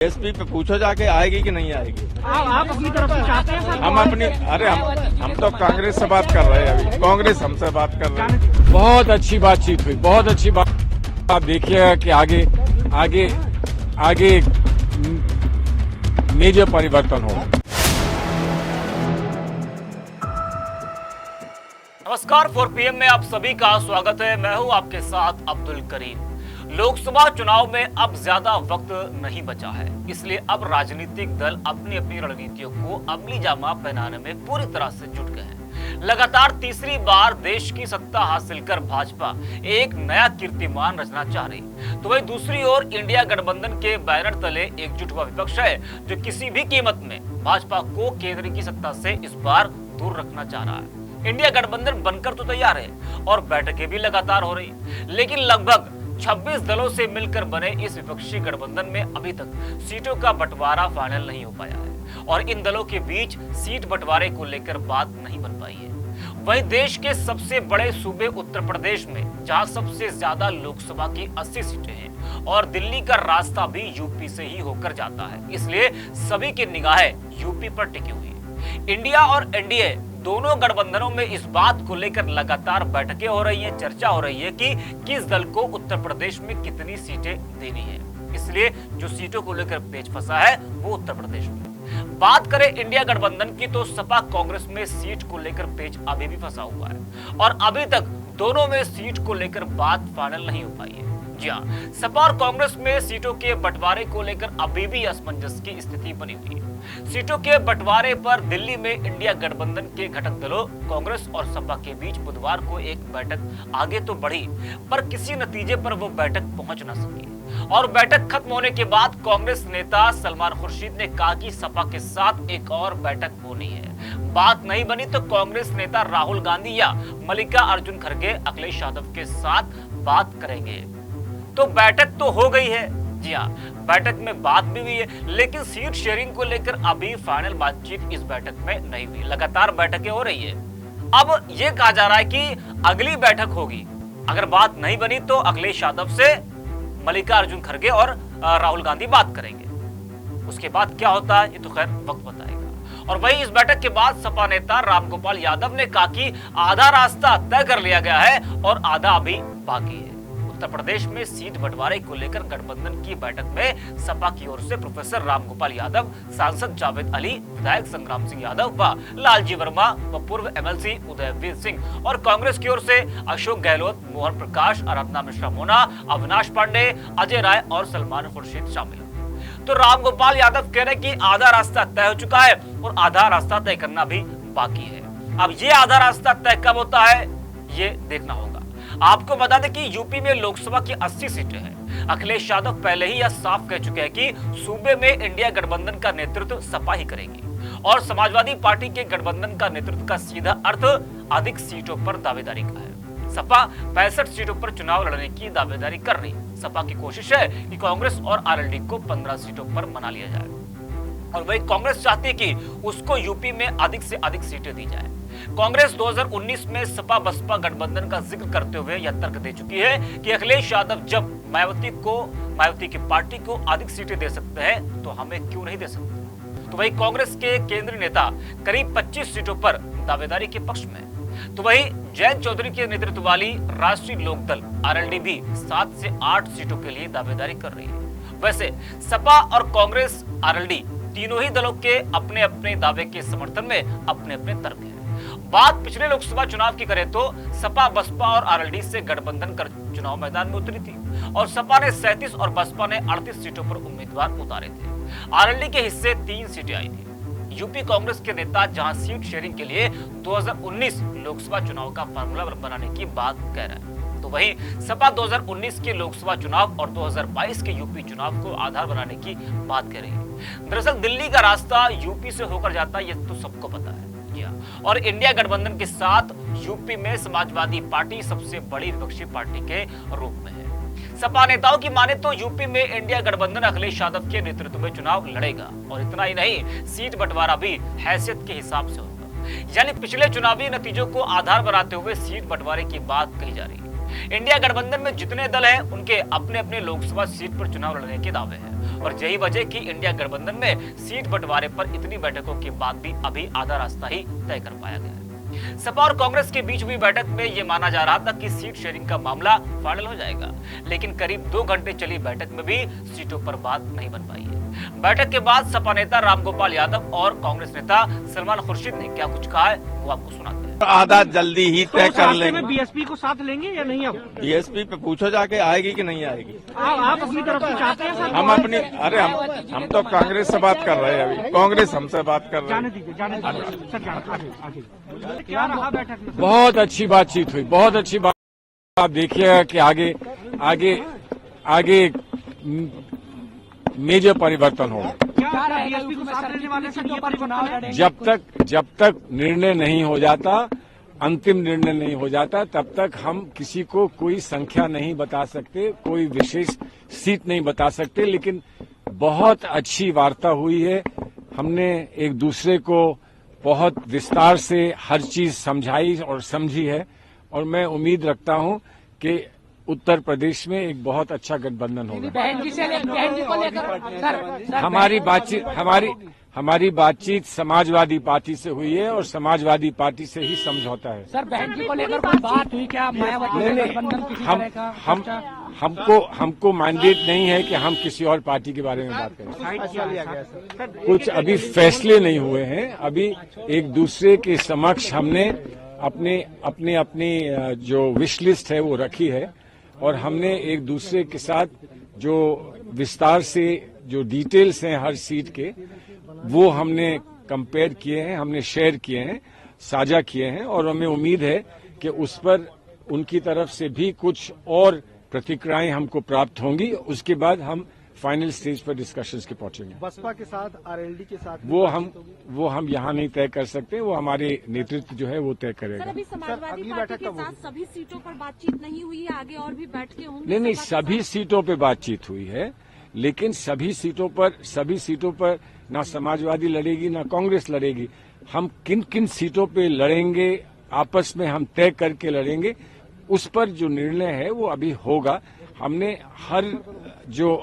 SP पे पूछो जाके आएगी कि नहीं आएगी। आप अपनी तरफ से चाहते हैं सर? हम अपनी हम तो कांग्रेस से बात कर रहे हैं, अभी कांग्रेस हमसे बात कर रहे हैं। बहुत अच्छी बातचीत हुई, बहुत अच्छी बात। आप देखिएगा कि आगे आगे आगे मेजर परिवर्तन होगा। नमस्कार, 4 PM में आप सभी का स्वागत है। मैं हूं आपके साथ अब्दुल करीम। लोकसभा चुनाव में अब ज्यादा वक्त नहीं बचा है, इसलिए अब राजनीतिक दल अपनी अपनी रणनीतियों को अमली जामा पहनाने में पूरी तरह से जुट गए हैं। लगातार तीसरी बार देश की सत्ता हासिल कर भाजपा एक नया कीर्तिमान रचना चाह रही, तो वहीं दूसरी ओर इंडिया गठबंधन के बैनर तले एकजुट हुआ विपक्ष है, जो किसी भी कीमत में भाजपा को केंद्र की सत्ता से इस बार दूर रखना चाह रहा है। इंडिया गठबंधन बनकर तो तैयार है और बैठकें भी लगातार हो रही, लेकिन लगभग 26 दलों से मिलकर बने इस विपक्षी गठबंधन में अभी तक सीटों का बंटवारा फाइनल नहीं हो पाया है और इन दलों के बीच सीट बंटवारे को लेकर बात नहीं बन पाई है। वहीं देश के सबसे बड़े सूबे उत्तर प्रदेश में, जहां सबसे ज्यादा लोकसभा की 80 सीटें हैं और दिल्ली का रास्ता भी यूपी से ही होकर जाता है, इसलिए सभी की निगाहें यूपी पर टिकी हुई है। इंडिया और एनडीए दोनों गठबंधनों में इस बात को लेकर लगातार बैठकें हो रही हैं, चर्चा हो रही है कि किस दल को उत्तर प्रदेश में कितनी सीटें देनी है। इसलिए जो सीटों को लेकर पेच फंसा है वो उत्तर प्रदेश में। बात करें इंडिया गठबंधन की, तो सपा कांग्रेस में सीट को लेकर पेच अभी भी फंसा हुआ है और अभी तक दोनों में सीट को लेकर बात फाइनल नहीं हो पाई है। जी हाँ, सपा और कांग्रेस में सीटों के बंटवारे को लेकर अभी भी असमंजस की स्थिति बनी हुई है। सीटों के बंटवारे पर दिल्ली में इंडिया गठबंधन के घटक दलों कांग्रेस और सपा के बीच बुधवार को एक बैठक आगे तो बढ़ी, पर किसी नतीजे पर वो बैठक पहुंच न सकी और बैठक खत्म होने के बाद कांग्रेस नेता सलमान खुर्शीद ने कहा कि सपा के साथ एक और बैठक होनी है। बात नहीं बनी तो कांग्रेस नेता राहुल गांधी या मल्लिकार्जुन खड़गे अखिलेश यादव के साथ बात करेंगे। तो बैठक तो हो गई है, जी हाँ, बैठक में बात भी हुई है, लेकिन सीट शेयरिंग को लेकर अभी फाइनल बातचीत इस बैठक में नहीं हुई। लगातार बैठकें हो रही है। अब यह कहा जा रहा है कि अगली बैठक होगी, अगर बात नहीं बनी तो अखिलेश यादव से मल्लिकार्जुन खड़गे और राहुल गांधी बात करेंगे। उसके बाद क्या होता है ये तो खैर वक्त बताएगा। और वहीं इस बैठक के बाद सपा नेता रामगोपाल यादव ने कहा कि आधा रास्ता तय कर लिया गया है और आधा अभी बाकी है। उत्तर प्रदेश में सीट बंटवारे को लेकर गठबंधन की बैठक में सपा की ओर से प्रोफेसर रामगोपाल यादव, सांसद जावेद अली, विधायक संग्राम सिंह यादव व लालजी वर्मा व पूर्व MLC उदयवीर सिंह और कांग्रेस की ओर से अशोक गहलोत, मोहन प्रकाश, आराधना मिश्रा मोना, अविनाश पांडे, अजय राय और सलमान खुर्शीद शामिल। तो रामगोपाल यादव कह रहे कि आधा रास्ता तय हो चुका है और आधा रास्ता तय करना भी बाकी है। अब ये आधा रास्ता तय कब होता है ये देखना होगा। आपको बता दें कि यूपी में लोकसभा की 80 सीटें हैं। अखिलेश यादव पहले ही यह साफ कह चुके हैं कि सूबे में इंडिया गठबंधन का नेतृत्व सपा ही करेगी और समाजवादी पार्टी के गठबंधन का नेतृत्व का सीधा अर्थ अधिक सीटों पर दावेदारी का है। सपा 65 सीटों पर चुनाव लड़ने की दावेदारी कर रही। सपा की कोशिश है कि कांग्रेस और RLD को 15 सीटों पर मना लिया जाए और वही कांग्रेस चाहती है कि उसको यूपी में अधिक से अधिक सीटें दी जाए। कांग्रेस 2019 में सपा बसपा गठबंधन का जिक्र करते हुए यह तर्क दे चुकी है कि अखिलेश यादव जब मायावती की पार्टी को अधिक सीटें दे सकते हैं तो हमें क्यों नहीं दे सकते। तो वही कांग्रेस के केंद्रीय नेता करीब 25 सीटों पर दावेदारी के पक्ष में। तो वही जयंत चौधरी के नेतृत्व वाली राष्ट्रीय लोकदल RLD भी 7 से 8 सीटों के लिए दावेदारी कर रही है। वैसे सपा और कांग्रेस RLD तीनों ही दलों के अपने अपने दावे के समर्थन में अपने अपने तर्क हैं। बात पिछले लोकसभा चुनाव की करें तो सपा बसपा और RLD से गठबंधन कर चुनाव मैदान में उतरी थी और सपा ने 37 और बसपा ने 38 सीटों पर उम्मीदवार उतारे थे। RLD के हिस्से 3 सीटें आई थी। यूपी कांग्रेस के नेता जहां सीट शेयरिंग के लिए 2019 लोकसभा चुनाव का फार्मूला बनाने की बात कह रहा है, तो वहीं सपा 2019 के लोकसभा चुनाव और 2022 के यूपी चुनाव को आधार बनाने की बात कर रही है। दरअसल दिल्ली का रास्ता यूपी से होकर जाता है, ये तो सबको पता है। और इंडिया गठबंधन के साथ यूपी में समाजवादी पार्टी सबसे बड़ी विपक्षी पार्टी के रूप में है। सपा नेताओं की माने तो यूपी में इंडिया गठबंधन अखिलेश यादव के नेतृत्व में चुनाव लड़ेगा और इतना ही नहीं, सीट बंटवारा भी हैसियत के हिसाब से होगा। यानी पिछले चुनावी नतीजों को आधार बनाते हुए सीट बंटवारे की बात कही जा रही है। इंडिया गठबंधन में जितने दल हैं उनके अपने अपने लोकसभा सीट पर चुनाव लड़ने के दावे हैं और यही वजह कि इंडिया गठबंधन में सीट बंटवारे पर इतनी बैठकों के बाद भी अभी आधा रास्ता ही तय कर पाया गया है। सपा और कांग्रेस के बीच हुई बैठक में यह माना जा रहा था कि सीट शेयरिंग का मामला फाइनल हो जाएगा, लेकिन करीब 2 घंटे चली बैठक में भी सीटों पर बात नहीं बन पाई है। बैठक के बाद सपा नेता रामगोपाल यादव और कांग्रेस नेता सलमान खुर्शीद ने क्या कुछ कहा है वो आपको सुनाते हैं। आधा जल्दी ही तय कर रास्ते लेंगे। में बीएसपी को साथ लेंगे या नहीं? अब बीएसपी पे पूछो जाके आएगी कि नहीं आएगी। आप अपनी तरफ से चाहते हैं सर? हम अपनी हम तो कांग्रेस से बात कर रहे हैं, अभी कांग्रेस हमसे बात कर रहे जाने हैं। दीजिए सर, आगे क्या रहा बैठक में? बहुत अच्छी बातचीत हुई, बहुत अच्छी बात। आप देखिएगा कि आगे मेजर परिवर्तन होगा। क्या बीएसपी को साथ लेने वाले से ये परिवर्तन है? जब तक निर्णय नहीं हो जाता, अंतिम निर्णय नहीं हो जाता, तब तक हम किसी को कोई संख्या नहीं बता सकते, कोई विशेष सीट नहीं बता सकते। लेकिन बहुत अच्छी वार्ता हुई है। हमने एक दूसरे को बहुत विस्तार से हर चीज समझाई और समझी है, और मैं उम्मीद रखता हूं कि उत्तर प्रदेश में एक बहुत अच्छा गठबंधन होगा। बहन जी को लेकर सर हमारी बातचीत समाजवादी पार्टी से हुई है और समाजवादी पार्टी से ही समझौता है। सर, बहन जी को लेकर कोई बात हुई क्या? मायावती से गठबंधन किसी तरह का? हमको मैंडेट नहीं है कि हम किसी और पार्टी के बारे में बात करें। कुछ अभी फैसले नहीं हुए हैं। अभी एक दूसरे के समक्ष हमने अपनी जो विश लिस्ट है वो रखी है, और हमने एक दूसरे के साथ जो विस्तार से जो डिटेल्स हैं हर सीट के, वो हमने कंपेयर किए हैं, हमने शेयर किए हैं, साझा किए हैं, और हमें उम्मीद है कि उस पर उनकी तरफ से भी कुछ और प्रतिक्रियाएं हमको प्राप्त होंगी। उसके बाद हम फाइनल स्टेज पर डिस्कशंस के पहुंचेंगे। बसपा के साथ, आरएलडी के साथ वो हम यहाँ नहीं तय कर सकते, वो हमारे नेतृत्व जो है वो तय करेगा। सर, अभी समाजवादी पार्टी के साथ सभी सीटों पर बातचीत नहीं हुई है, आगे और भी बैठकें होंगी? नहीं, सभी सीटों पे बातचीत हुई है, लेकिन सभी सीटों पर ना समाजवादी लड़ेगी ना कांग्रेस लड़ेगी। हम किन किन सीटों पे लड़ेंगे आपस में हम तय करके लड़ेंगे, उस पर जो निर्णय है वो अभी होगा। हमने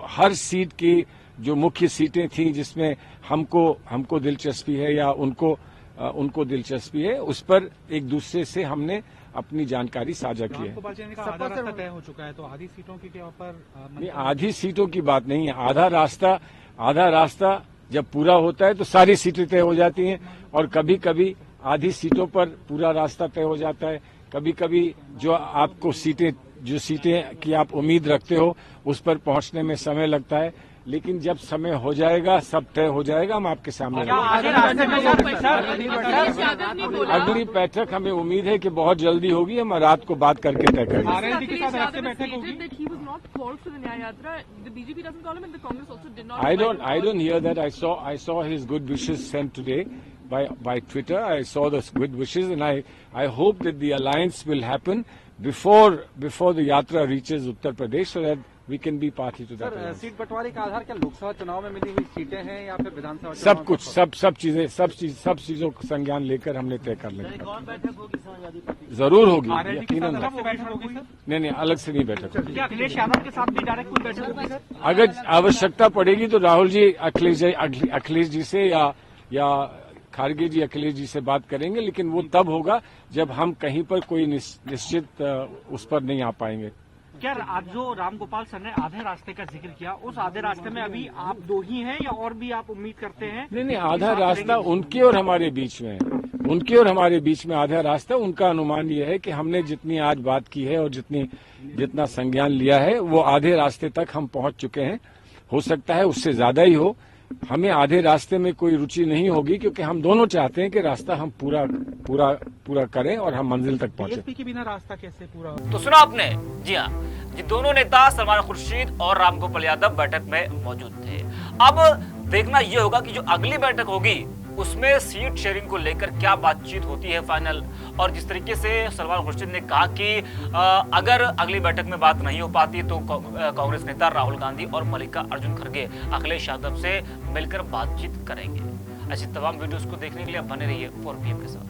हर सीट की जो मुख्य सीटें थी जिसमें हमको दिलचस्पी है या उनको दिलचस्पी है, उस पर एक दूसरे से हमने अपनी जानकारी साझा की है। आधा रास्ता तय हो चुका है, तो आधी सीटों की नहीं, आधी सीटों की बात नहीं है। आधा रास्ता जब पूरा होता है तो सारी सीटें तय हो जाती हैं, और कभी कभी आधी सीटों पर पूरा रास्ता तय हो जाता है। कभी कभी जो सीटें की आप उम्मीद रखते हो उस पर पहुंचने में समय लगता है, लेकिन जब समय हो जाएगा, सब तय हो जाएगा, हम आपके सामने अगली बैठक हमें उम्मीद है कि बहुत जल्दी होगी। हम रात को बात करके तय करेंगे। I don't hear that. I saw his good wishes sent today by Twitter. I saw the good wishes, and I hope that the alliance will happen before the yatra reaches Uttar Pradesh, so that we can be party to that. Sir, seat बंटवारे का आधार क्या लोकसभा चुनाव में मिली हुई सीटें हैं या फिर विधानसभा? सब कुछ सब चीजों का संज्ञान लेकर हमने तय कर लेंगे। जरूर होगी, यकीनन। नहीं, अलग से नहीं बैठक होगी। क्या अखिलेश यादव के साथ भी डायरेक्ट कोई बैठक होगी सर? अगर आवश्यकता पड़ेगी तो राहुल जी अखिलेश जी से या खारगे जी अखिलेश जी से बात करेंगे, लेकिन वो तब होगा जब हम कहीं पर कोई निश्चित उस पर नहीं आ पाएंगे। क्या आज जो रामगोपाल सर ने आधे रास्ते का जिक्र किया, उस आधे रास्ते में अभी आप दो ही हैं या और भी आप उम्मीद करते हैं? नहीं, आधा रास्ता उनके और हमारे बीच में है। उनके और हमारे बीच में आधा रास्ता। उनका अनुमान यह है कि हमने जितनी आज बात की है और जितना संज्ञान लिया है, वो आधे रास्ते तक हम पहुंच चुके हैं। हो सकता है उससे ज्यादा ही हो। हमें आधे रास्ते में कोई रुचि नहीं होगी, क्योंकि हम दोनों चाहते हैं कि रास्ता हम पूरा करें और हम मंजिल तक पहुंचे। बीएसपी के बिना रास्ता कैसे पूरा हो? तो सुना आपने, जी हाँ, ये दोनों नेता सलमान खुर्शीद और रामगोपाल यादव बैठक में मौजूद थे। अब देखना यह होगा कि जो अगली बैठक होगी उसमें सीट शेयरिंग को लेकर क्या बातचीत होती है फाइनल। और जिस तरीके से सलमान खुर्शीद ने कहा कि अगर अगली बैठक में बात नहीं हो पाती तो कांग्रेस नेता राहुल गांधी और मल्लिकार्जुन खड़गे अखिलेश यादव से मिलकर बातचीत करेंगे। ऐसी तमाम वीडियोस को देखने के लिए बने रहिए 4PM के साथ।